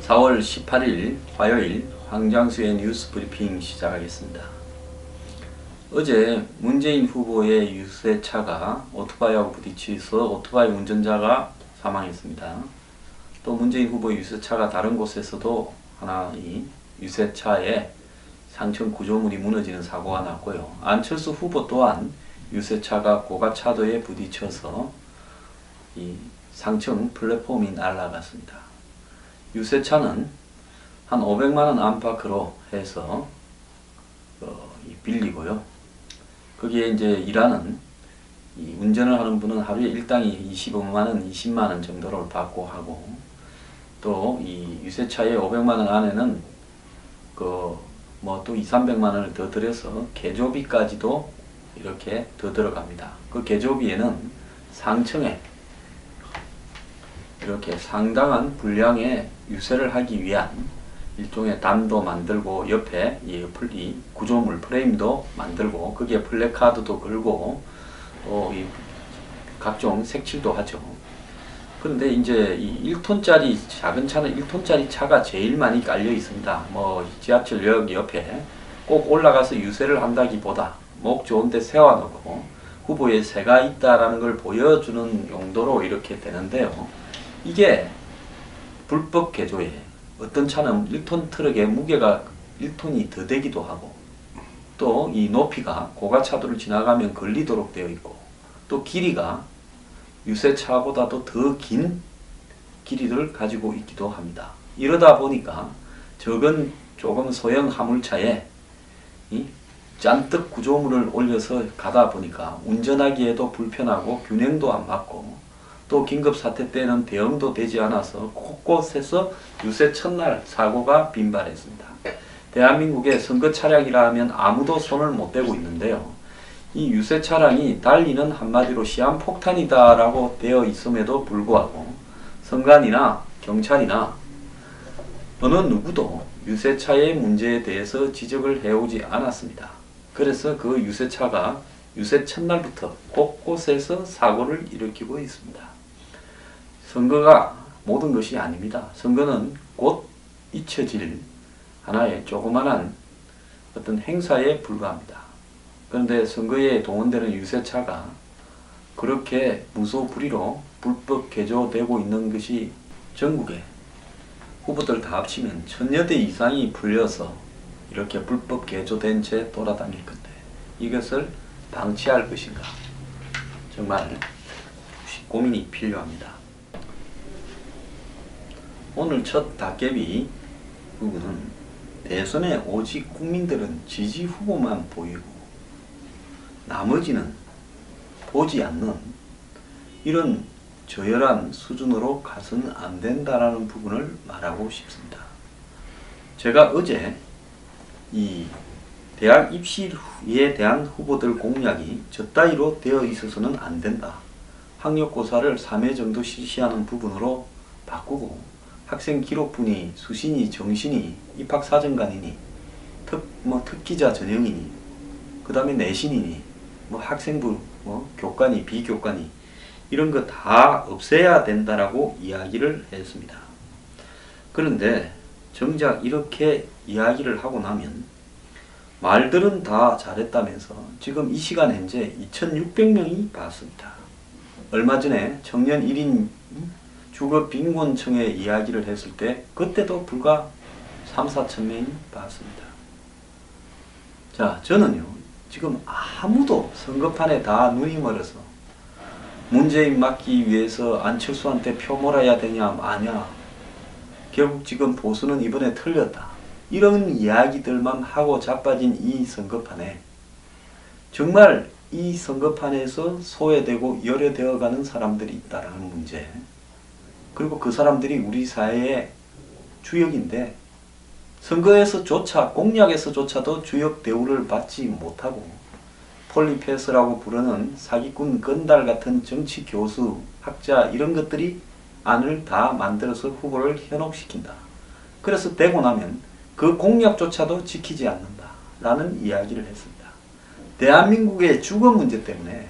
4월 18일 화요일 황장수의 뉴스 브리핑 시작하겠습니다. 어제 문재인 후보의 유세차가 오토바이하고 부딪혀서 오토바이 운전자가 사망했습니다. 또 문재인 후보의 유세차가 다른 곳에서도 하나 이 유세차에 상층 구조물이 무너지는 사고가 났고요. 안철수 후보 또한 유세차가 고가차도에 부딪혀서 이 상층 플랫폼이 날아갔습니다. 유세차는 한 500만원 안팎으로 해서 빌리고요. 거기에 이제 일하는 이 운전을 하는 분은 하루에 일당이 25만원, 20만원 정도를 받고 하고, 또 이 유세차의 500만원 안에는 또 200~300만원을 더 들여서 개조비까지도 이렇게 더 들어갑니다. 그 개조비에는 상층에 이렇게 상당한 분량의 유세를 하기 위한 일종의 담도 만들고, 옆에 이 구조물 프레임도 만들고, 거기에 플래카드도 걸고, 또 이 각종 색칠도 하죠. 그런데 이제 이 1톤짜리 작은 차는 1톤짜리 차가 제일 많이 깔려 있습니다. 지하철역 옆에 꼭 올라가서 유세를 한다기보다 목 좋은 데 세워놓고 후보의 새가 있다라는 걸 보여주는 용도로 이렇게 되는데요. 이게 불법 개조에 어떤 차는 1톤 트럭의 무게가 1톤이 더 되기도 하고, 또 이 높이가 고가차도를 지나가면 걸리도록 되어 있고, 또 길이가 유세차보다도 더 긴 길이를 가지고 있기도 합니다. 이러다 보니까 조금 소형 화물차에 잔뜩 구조물을 올려서 가다 보니까 운전하기에도 불편하고 균형도 안 맞고, 또 긴급사태 때는 대응도 되지 않아서 곳곳에서 유세 첫날 사고가 빈발했습니다. 대한민국의 선거 차량이라 하면 아무도 손을 못 대고 있는데요. 이 유세 차량이 달리는 한마디로 시한폭탄이다 라고 되어 있음에도 불구하고 선관이나 경찰이나 어느 누구도 유세차의 문제에 대해서 지적을 해오지 않았습니다. 그래서 그 유세차가 유세 첫날부터 곳곳에서 사고를 일으키고 있습니다. 선거가 모든 것이 아닙니다. 선거는 곧 잊혀질 하나의 조그만한 어떤 행사에 불과합니다. 그런데 선거에 동원되는 유세차가 그렇게 무소불위로 불법 개조되고 있는 것이 전국에 후보들 다 합치면 1000여 대 이상이 불려서 이렇게 불법 개조된 채 돌아다닐 건데, 이것을 방치할 것인가, 정말 고민이 필요합니다. 오늘 첫 닭개비 부분은 대선에 오직 국민들은 지지 후보만 보이고 나머지는 보지 않는 이런 저열한 수준으로 가서는 안 된다라는 부분을 말하고 싶습니다. 제가 어제 이 대학 입시에 대한 후보들 공약이 저따위로 되어 있어서는 안 된다. 학력고사를 3회 정도 실시하는 부분으로 바꾸고, 학생 기록부니 수시니 정시니 입학사정관이니 특기자 전형이니 그 다음에 내신이니 학생부 교과니 비교과니 이런 거 다 없애야 된다라고 이야기를 했습니다. 그런데 정작 이렇게 이야기를 하고 나면 말들은 다 잘했다면서 지금 이 시간 현재 2600명이 봤습니다. 얼마 전에 청년 1인 주거빈곤층에 이야기를 했을 때 그때도 불과 3~4천 명이 봤습니다. 자, 저는요 지금 아무도 선거판에 다 눈이 멀어서 문재인 막기 위해서 안철수한테 표 몰아야 되냐 마냐, 결국 지금 보수는 이번에 틀렸다, 이런 이야기들만 하고 자빠진 이 선거판에 정말 이 선거판에서 소외되고 열애되어가는 사람들이 있다는 문제, 그리고 그 사람들이 우리 사회의 주역인데 선거에서조차, 공약에서조차도 주역 대우를 받지 못하고 폴리페스라고 부르는 사기꾼 건달 같은 정치 교수, 학자 이런 것들이 안을 다 만들어서 후보를 현혹시킨다. 그래서 되고 나면 그 공약조차도 지키지 않는다 라는 이야기를 했습니다. 대한민국의 주거 문제 때문에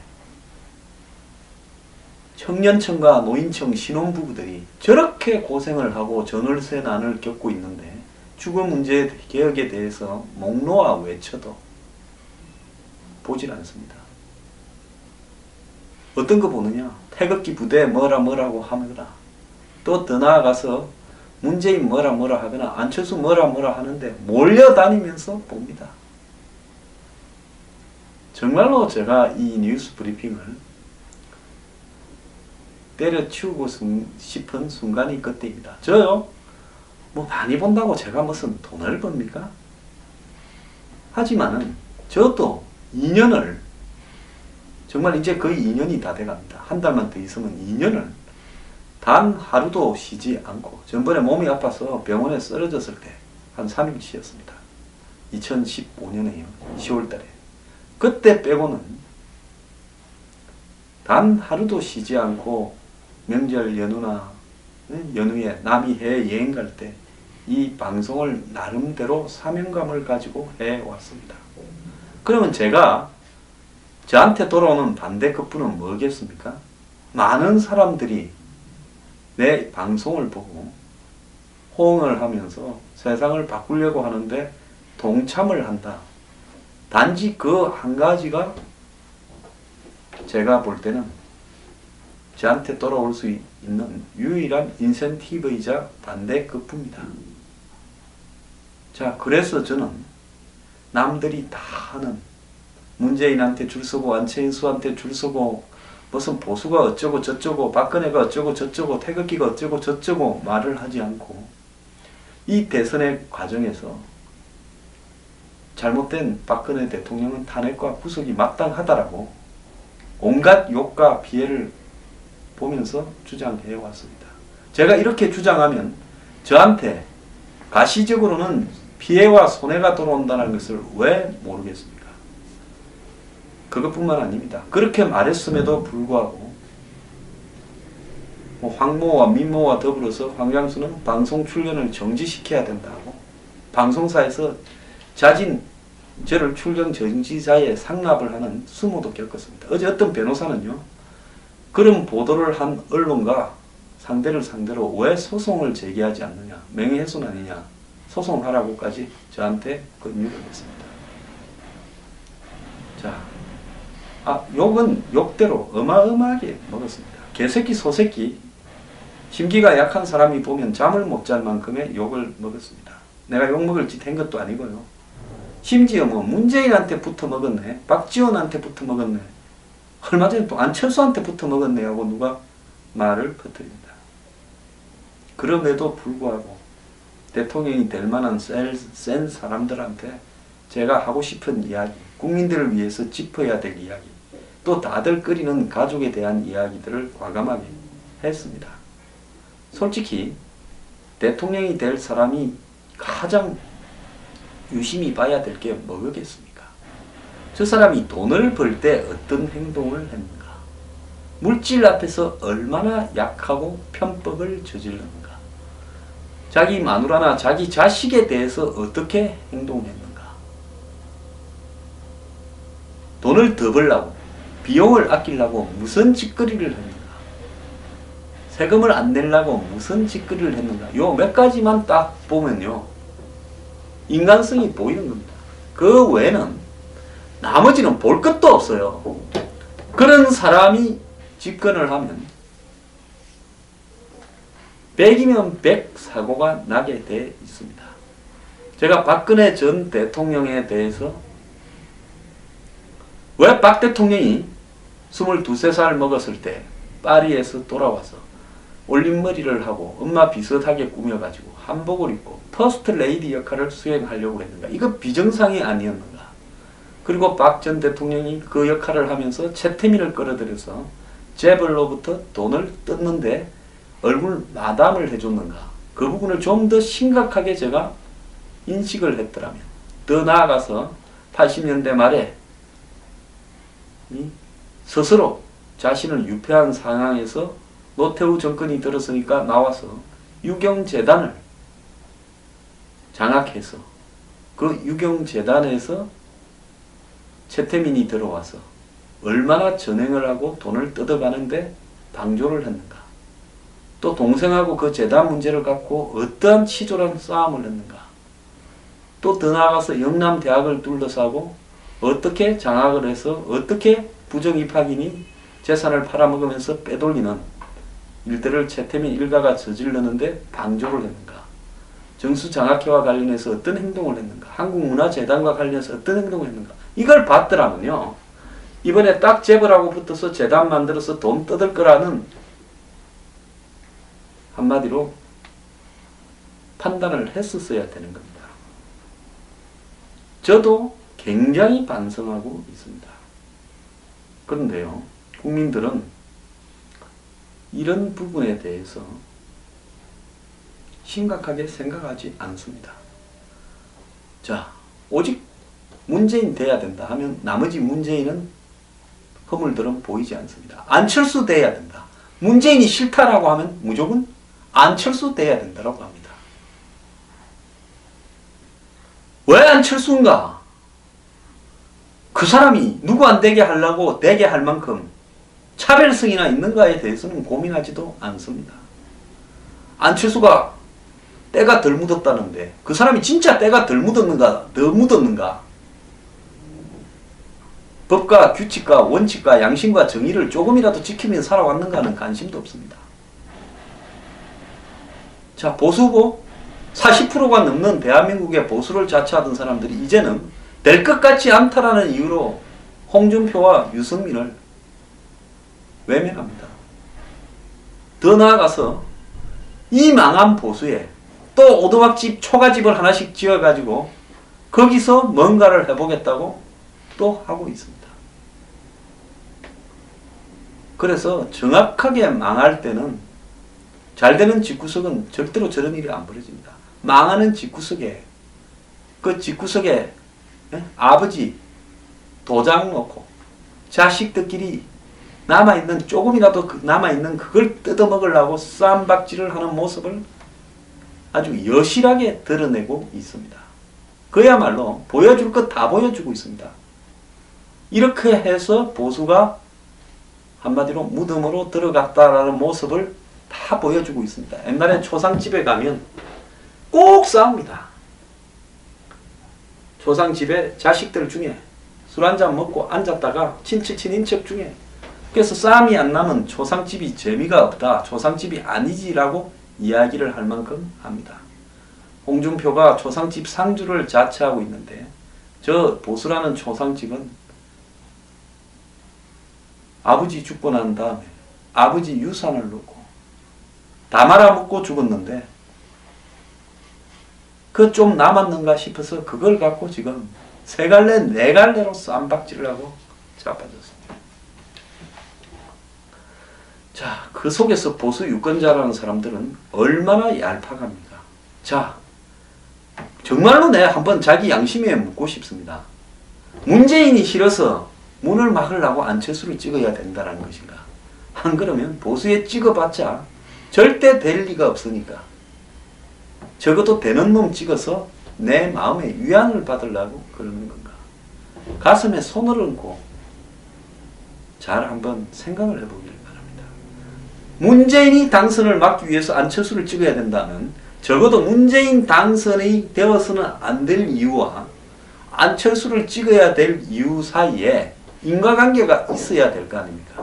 청년층과 노인층 신혼부부들이 저렇게 고생을 하고 전월세 난을 겪고 있는데 주거 문제 개혁에 대해서 목 놓아 외쳐도 보질 않습니다. 어떤 거 보느냐? 태극기 부대 뭐라고 하거나 또 더 나아가서 문재인 뭐라 하거나 안철수 뭐라 하는데 몰려다니면서 봅니다. 정말로 제가 이 뉴스 브리핑을 때려치우고 싶은 순간이 그때입니다. 저요? 뭐 많이 본다고 제가 무슨 돈을 법니까? 하지만은 저도 2년을 정말 이제 거의 2년이 다 돼갑니다. 한 달만 더 있으면 2년을 단 하루도 쉬지 않고 전번에 몸이 아파서 병원에 쓰러졌을 때 한 3일 쉬었습니다. 2015년에요. 10월달에. 그때 빼고는 단 하루도 쉬지 않고 명절 연휴나 연휴에 남이 해외 여행 갈 때 이 방송을 나름대로 사명감을 가지고 해왔습니다. 그러면 제가 저한테 돌아오는 반대 급부는 뭐겠습니까? 많은 사람들이 내 방송을 보고 호응을 하면서 세상을 바꾸려고 하는데 동참을 한다. 단지 그 한 가지가 제가 볼 때는 저한테 돌아올 수 있는 유일한 인센티브이자 반대 급부입니다. 자, 그래서 저는 남들이 다 하는 문재인한테 줄 서고 안철수한테 줄 서고 무슨 보수가 어쩌고 저쩌고 박근혜가 어쩌고 저쩌고 태극기가 어쩌고 저쩌고 말을 하지 않고 이 대선의 과정에서 잘못된 박근혜 대통령은 탄핵과 구속이 마땅하다라고 온갖 욕과 피해를 보면서 주장해 왔습니다. 제가 이렇게 주장하면 저한테 가시적으로는 피해와 손해가 돌아온다는 것을 왜 모르겠습니까? 그것뿐만 아닙니다. 그렇게 말했음에도 불구하고 황모와 민모와 더불어서 황장수는 방송 출연을 정지시켜야 된다고 방송사에서 자진 저를 출연 정지자에 상납을 하는 수모도 겪었습니다. 어제 어떤 변호사는요. 그런 보도를 한 언론과 상대로 왜 소송을 제기하지 않느냐. 명예훼손 아니냐. 소송하라고까지 저한테 권유를 했습니다. 자, 욕은 욕대로 어마어마하게 먹었습니다. 개새끼 소새끼 심기가 약한 사람이 보면 잠을 못 잘 만큼의 욕을 먹었습니다. 내가 욕 먹을 짓 한 것도 아니고요. 심지어 뭐 문재인한테 붙어 먹었네. 박지원한테 붙어 먹었네. 얼마 전에 또 안철수한테 붙어 먹었네 하고 누가 말을 퍼뜨립니다. 그럼에도 불구하고 대통령이 될 만한 센 사람들한테 제가 하고 싶은 이야기, 국민들을 위해서 짚어야 될 이야기, 또 다들 끓이는 가족에 대한 이야기들을 과감하게 했습니다. 솔직히 대통령이 될 사람이 가장 유심히 봐야 될 게 뭐겠습니까? 저 사람이 돈을 벌 때 어떤 행동을 했는가? 물질 앞에서 얼마나 약하고 편법을 저질렀는가? 자기 마누라나 자기 자식에 대해서 어떻게 행동했는가? 돈을 더 벌려고, 비용을 아끼려고 무슨 짓거리를 했는가? 세금을 안 내려고 무슨 짓거리를 했는가? 요 몇 가지만 딱 보면요. 인간성이 보이는 겁니다. 그 외에는 나머지는 볼 것도 없어요. 그런 사람이 집권을 하면 100이면 100 사고가 나게 돼 있습니다. 제가 박근혜 전 대통령에 대해서 왜 박 대통령이 22~23살 먹었을 때 파리에서 돌아와서 올림머리를 하고 엄마 비슷하게 꾸며가지고 한복을 입고 퍼스트 레이디 역할을 수행하려고 했는가? 이거 비정상이 아니었는가? 그리고 박 전 대통령이 그 역할을 하면서 최태민을 끌어들여서 재벌로부터 돈을 뜯는데 얼굴 마담을 해줬는가? 그 부분을 좀 더 심각하게 제가 인식을 했더라면 더 나아가서 80년대 말에 스스로 자신을 유폐한 상황에서 노태우 정권이 들었으니까 나와서 유경재단을 장악해서 그 유경재단에서 최태민이 들어와서 얼마나 전횡을 하고 돈을 뜯어가는데 방조를 했는가? 또 동생하고 그 재단 문제를 갖고 어떠한 치졸한 싸움을 했는가? 또 더 나아가서 영남대학을 둘러싸고 어떻게 장악을 해서 어떻게 부정입학인이 재산을 팔아먹으면서 빼돌리는 일들을 최태민 일가가 저질렀는데 방조를 했는가? 정수장학회와 관련해서 어떤 행동을 했는가? 한국문화재단과 관련해서 어떤 행동을 했는가? 이걸 봤더라면요. 이번에 딱 재벌하고 붙어서 재단 만들어서 돈 뜯을 거라는 한마디로 판단을 했었어야 되는 겁니다. 저도 굉장히 반성하고 있습니다. 그런데요, 국민들은 이런 부분에 대해서 심각하게 생각하지 않습니다. 자, 오직 문재인 돼야 된다 하면 나머지 문재인은 허물들은 보이지 않습니다. 안철수 돼야 된다. 문재인이 싫다라고 하면 무조건 안철수 돼야 된다고 합니다. 왜 안철수인가? 그 사람이 누구 안 되게 하려고 되게 할 만큼 차별성이나 있는가에 대해서는 고민하지도 않습니다. 안철수가 때가 덜 묻었다는데 그 사람이 진짜 때가 덜 묻었는가, 더 묻었는가? 법과 규칙과 원칙과 양심과 정의를 조금이라도 지키며 살아왔는가는 관심도 없습니다. 자, 보수고 40%가 넘는 대한민국의 보수를 자처하던 사람들이 이제는 될 것 같지 않다라는 이유로 홍준표와 유승민을 외면합니다. 더 나아가서 이 망한 보수에 또 오두막집 초가집을 하나씩 지어가지고 거기서 뭔가를 해보겠다고 또 하고 있습니다. 그래서 정확하게 망할 때는 잘 되는 집구석은 절대로 저런 일이 안 벌어집니다. 망하는 집구석에 그 집구석에 아버지 도장 놓고 자식들끼리 남아있는 조금이라도 남아있는 그걸 뜯어먹으려고 쌈박질을 하는 모습을 아주 여실하게 드러내고 있습니다. 그야말로 보여줄 것 다 보여주고 있습니다. 이렇게 해서 보수가 한마디로 무덤으로 들어갔다라는 모습을 다 보여주고 있습니다. 옛날에 초상집에 가면 꼭 싸웁니다. 초상집에 자식들 중에 술 한잔 먹고 앉았다가 친인척 중에 그래서 싸움이 안 나면 초상집이 재미가 없다. 초상집이 아니지라고 이야기를 할 만큼 합니다. 홍준표가 초상집 상주를 자처하고 있는데 저 보수라는 초상집은 아버지 죽고 난 다음에 아버지 유산을 놓고 다 말아먹고 죽었는데 그 좀 남았는가 싶어서 그걸 갖고 지금 세 갈래 네 갈래로 쌈박질을 하고 자빠졌습니다. 자, 그 속에서 보수 유권자라는 사람들은 얼마나 얄팍합니까? 자, 정말로 내가 한번 자기 양심에 묻고 싶습니다. 문재인이 싫어서 문을 막으려고 안철수를 찍어야 된다는 것인가? 안 그러면 보수에 찍어봤자 절대 될 리가 없으니까 적어도 되는 놈 찍어서 내 마음의 위안을 받으려고 그러는 건가? 가슴에 손을 얹고 잘 한번 생각을 해보길 바랍니다. 문재인이 당선을 막기 위해서 안철수를 찍어야 된다면 적어도 문재인 당선이 되어서는 안 될 이유와 안철수를 찍어야 될 이유 사이에 인과관계가 있어야 될 거 아닙니까?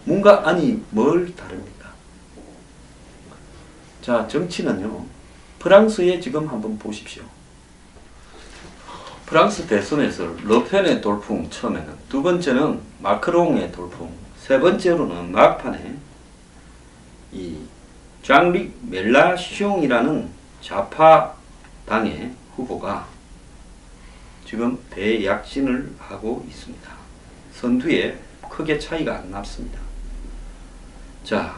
뭔가 아니 뭘 다릅니까? 자, 정치는요. 프랑스에 지금 한번 보십시오. 프랑스 대선에서 르펜의 돌풍 처음에는, 두 번째는 마크롱의 돌풍, 세 번째로는 막판에 이 장릭 멜라숑이라는 좌파당의 후보가 지금 대약진을 하고 있습니다. 선두에 크게 차이가 안 났습니다. 자,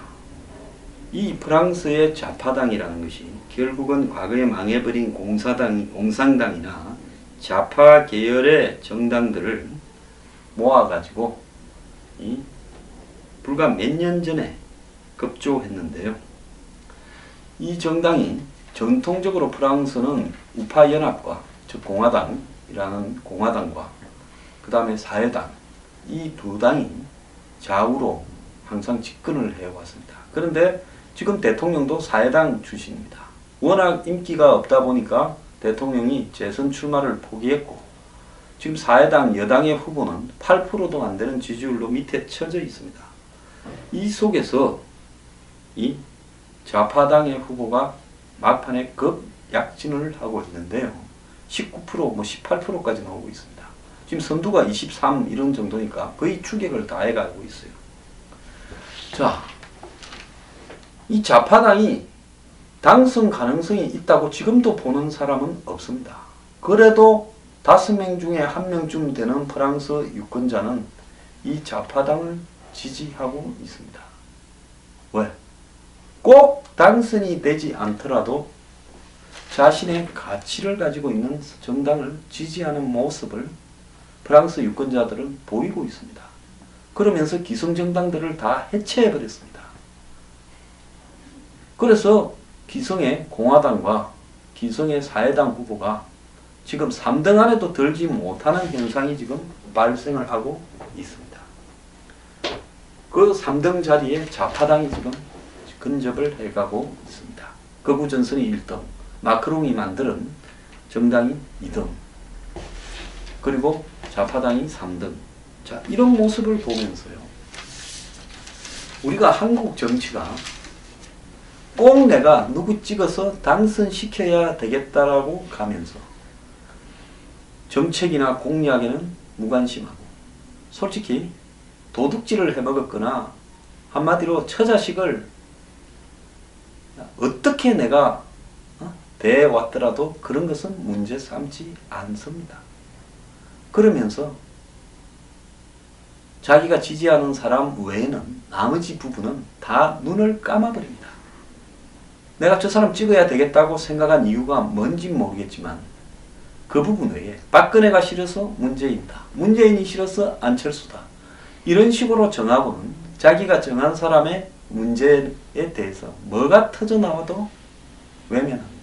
이 프랑스의 좌파당이라는 것이 결국은 과거에 망해버린 공산당이나 좌파 계열의 정당들을 모아가지고 불과 몇 년 전에 급조했는데요. 이 정당이 전통적으로 프랑스는 우파연합과 즉 공화당이라는 공화당과 그 다음에 사회당 이 두 당이 좌우로 항상 집권을 해왔습니다. 그런데 지금 대통령도 사회당 출신입니다. 워낙 인기가 없다 보니까 대통령이 재선 출마를 포기했고 지금 사회당 여당의 후보는 8%도 안 되는 지지율로 밑에 쳐져 있습니다. 이 속에서 이 좌파당의 후보가 막판에 급약진을 하고 있는데요. 19%, 뭐 18%까지 나오고 있습니다. 지금 선두가 23 이런 정도니까 거의 추격을 다 해가고 있어요. 자, 이 좌파당이 당선 가능성이 있다고 지금도 보는 사람은 없습니다. 그래도 5명 중에 1명쯤 되는 프랑스 유권자는 이 좌파당을 지지하고 있습니다. 왜? 꼭 당선이 되지 않더라도 자신의 가치를 가지고 있는 정당을 지지하는 모습을 프랑스 유권자들은 보이고 있습니다. 그러면서 기성정당들을 다 해체해버렸습니다. 그래서 기성의 공화당과 기성의 사회당 후보가 지금 3등 안에도 들지 못하는 현상이 지금 발생을 하고 있습니다. 그 3등 자리에 좌파당이 지금 근접을 해가고 있습니다. 극우 전선이 1등, 마크롱이 만드는 정당이 2등, 그리고 좌파당이 3등. 자, 이런 모습을 보면서요. 우리가 한국 정치가 꼭 내가 누구 찍어서 당선시켜야 되겠다라고 가면서 정책이나 공약에는 무관심하고 솔직히 도둑질을 해먹었거나 한마디로 처자식을 어떻게 내가 대해왔더라도 그런 것은 문제 삼지 않습니다. 그러면서 자기가 지지하는 사람 외에는 나머지 부분은 다 눈을 감아버립니다. 내가 저 사람 찍어야 되겠다고 생각한 이유가 뭔지 모르겠지만 그 부분 외에 박근혜가 싫어서 문재인이다. 문재인이 싫어서 안철수다. 이런 식으로 정하고는 자기가 정한 사람의 문제에 대해서 뭐가 터져나와도 외면합니다.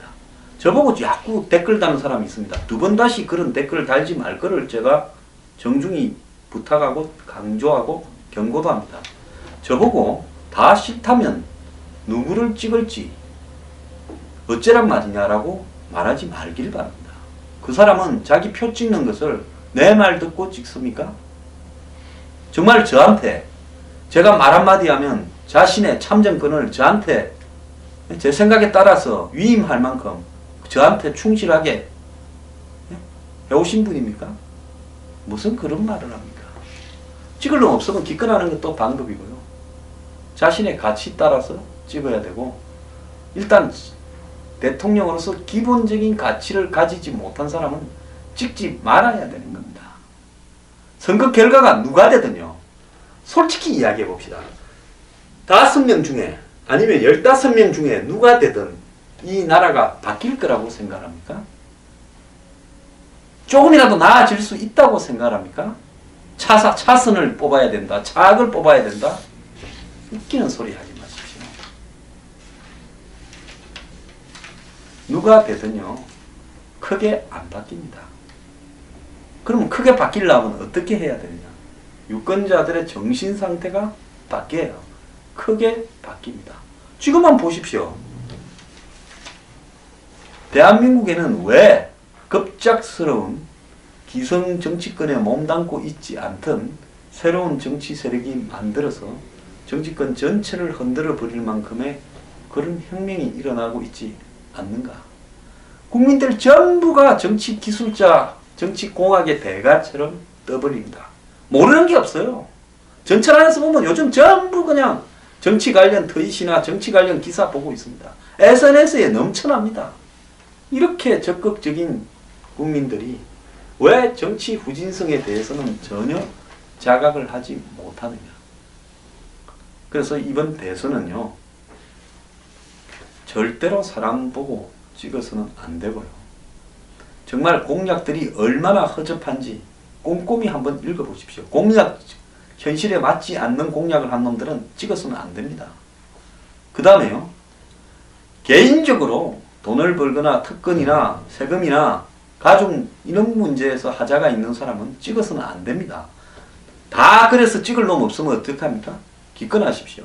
저보고 자꾸 댓글 다는 사람이 있습니다. 2번 다시 그런 댓글 달지 말 거를 제가 정중히 부탁하고 강조하고 경고도 합니다. 저보고 다 싫다면 누구를 찍을지 어쩌란 말이냐라고 말하지 말길 바랍니다. 그 사람은 자기 표 찍는 것을 내 말 듣고 찍습니까? 정말 저한테 제가 말 한마디 하면 자신의 참정권을 저한테 제 생각에 따라서 위임할 만큼 저한테 충실하게 해오신 분입니까? 무슨 그런 말을 합니까? 찍을 놈 없으면 기권하는 것도 방법이고요. 자신의 가치 따라서 찍어야 되고 일단 대통령으로서 기본적인 가치를 가지지 못한 사람은 찍지 말아야 되는 겁니다. 선거 결과가 누가 되든요. 솔직히 이야기해 봅시다. 5명 중에 아니면 15명 중에 누가 되든 이 나라가 바뀔 거라고 생각합니까? 조금이라도 나아질 수 있다고 생각합니까? 차선을 뽑아야 된다. 차악을 뽑아야 된다. 웃기는 소리 하지 마십시오. 누가 되든요. 크게 안 바뀝니다. 그럼 크게 바뀌려면 어떻게 해야 되느냐? 유권자들의 정신 상태가 바뀌어요. 크게 바뀝니다. 지금만 보십시오. 대한민국에는 왜 급작스러운 기성 정치권에 몸담고 있지 않던 새로운 정치 세력이 만들어서 정치권 전체를 흔들어 버릴 만큼의 그런 혁명이 일어나고 있지 않는가? 국민들 전부가 정치 기술자, 정치 공학의 대가처럼 떠버립니다. 모르는 게 없어요. 전철 안에서 보면 요즘 전부 그냥 정치 관련 트윗이나 정치 관련 기사 보고 있습니다. SNS에 넘쳐납니다. 이렇게 적극적인 국민들이 왜 정치 후진성에 대해서는 전혀 자각을 하지 못하느냐. 그래서 이번 대선은요. 절대로 사람 보고 찍어서는 안 되고요. 정말 공약들이 얼마나 허접한지 꼼꼼히 한번 읽어보십시오. 공약, 현실에 맞지 않는 공약을 한 놈들은 찍어서는 안 됩니다. 그 다음에요. 개인적으로 돈을 벌거나 특권이나 세금이나 가족 이런 문제에서 하자가 있는 사람은 찍어서는 안 됩니다. 다 그래서 찍을 놈 없으면 어떡합니까? 기권하십시오.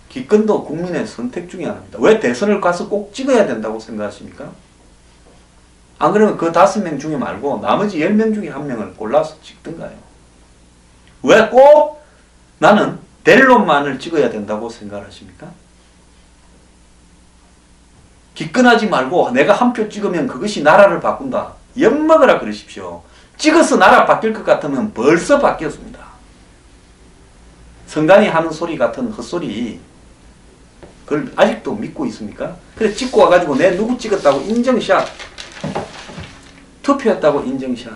기권도 국민의 선택 중에 하나입니다. 왜 대선을 가서 꼭 찍어야 된다고 생각하십니까? 안 그러면 그 5명 중에 말고 나머지 10명 중에 1명을 골라서 찍든가요. 왜 꼭 나는 될 놈만을 찍어야 된다고 생각하십니까? 기권하지 말고 내가 한 표 찍으면 그것이 나라를 바꾼다. 엿먹으라 그러십시오. 찍어서 나라 바뀔 것 같으면 벌써 바뀌었습니다. 성간이 하는 소리 같은 헛소리 그걸 아직도 믿고 있습니까? 그래 찍고 와가지고 내 누구 찍었다고 인정샷 투표했다고 인정샷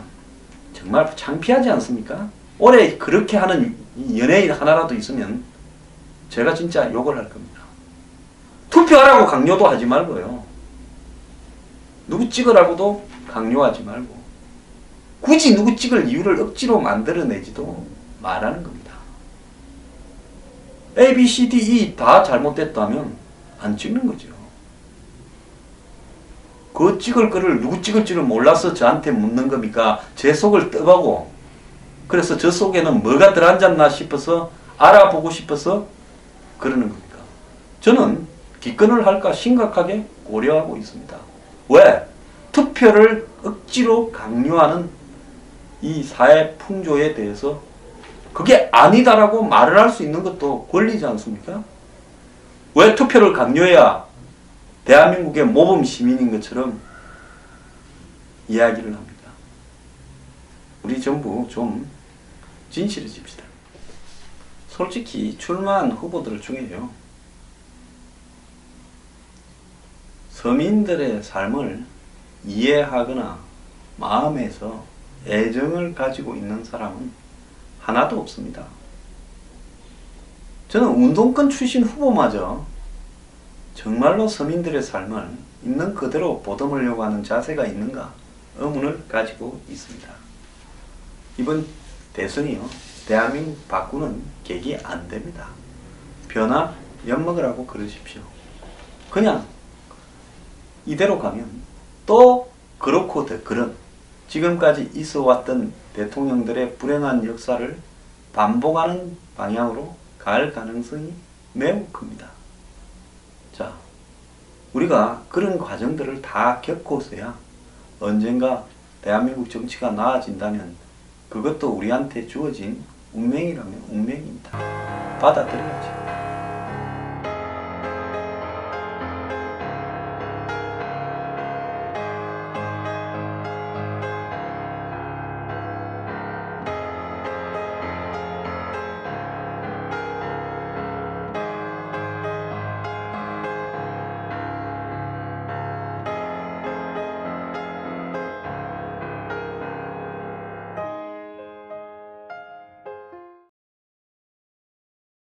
정말 창피하지 않습니까? 올해 그렇게 하는 연예인 하나라도 있으면 제가 진짜 욕을 할 겁니다. 투표하라고 강요도 하지 말고요. 누구 찍으라고도 강요하지 말고 굳이 누구 찍을 이유를 억지로 만들어내지도 말하는 겁니다. A, B, C, D, E 다 잘못됐다면 안 찍는 거죠. 그 찍을 거를 누구 찍을지를 몰라서 저한테 묻는 겁니까? 제 속을 떠가고 그래서 저 속에는 뭐가 들어앉았나 싶어서 알아보고 싶어서 그러는 겁니까? 저는 기권을 할까 심각하게 고려하고 있습니다. 왜? 투표를 억지로 강요하는 이 사회 풍조에 대해서 그게 아니다라고 말을 할 수 있는 것도 권리지 않습니까? 왜 투표를 강요해야 대한민국의 모범 시민인 것처럼 이야기를 합니다. 우리 정부 좀 진실해집시다. 솔직히 출마한 후보들 중에요. 서민들의 삶을 이해하거나 마음에서 애정을 가지고 있는 사람은 하나도 없습니다. 저는 운동권 출신 후보마저 정말로 서민들의 삶을 있는 그대로 보듬으려고 하는 자세가 있는가 의문을 가지고 있습니다. 이번 대선이요. 대한민국 바꾸는 계기 안 됩니다. 변화 엿먹으라고 그러십시오. 그냥 이대로 가면 또 그렇고 그런 지금까지 있어 왔던 대통령들의 불행한 역사를 반복하는 방향으로 갈 가능성이 매우 큽니다. 자, 우리가 그런 과정들을 다 겪고서야 언젠가 대한민국 정치가 나아진다면 그것도 우리한테 주어진 운명이라면 운명입니다. 받아들여야지.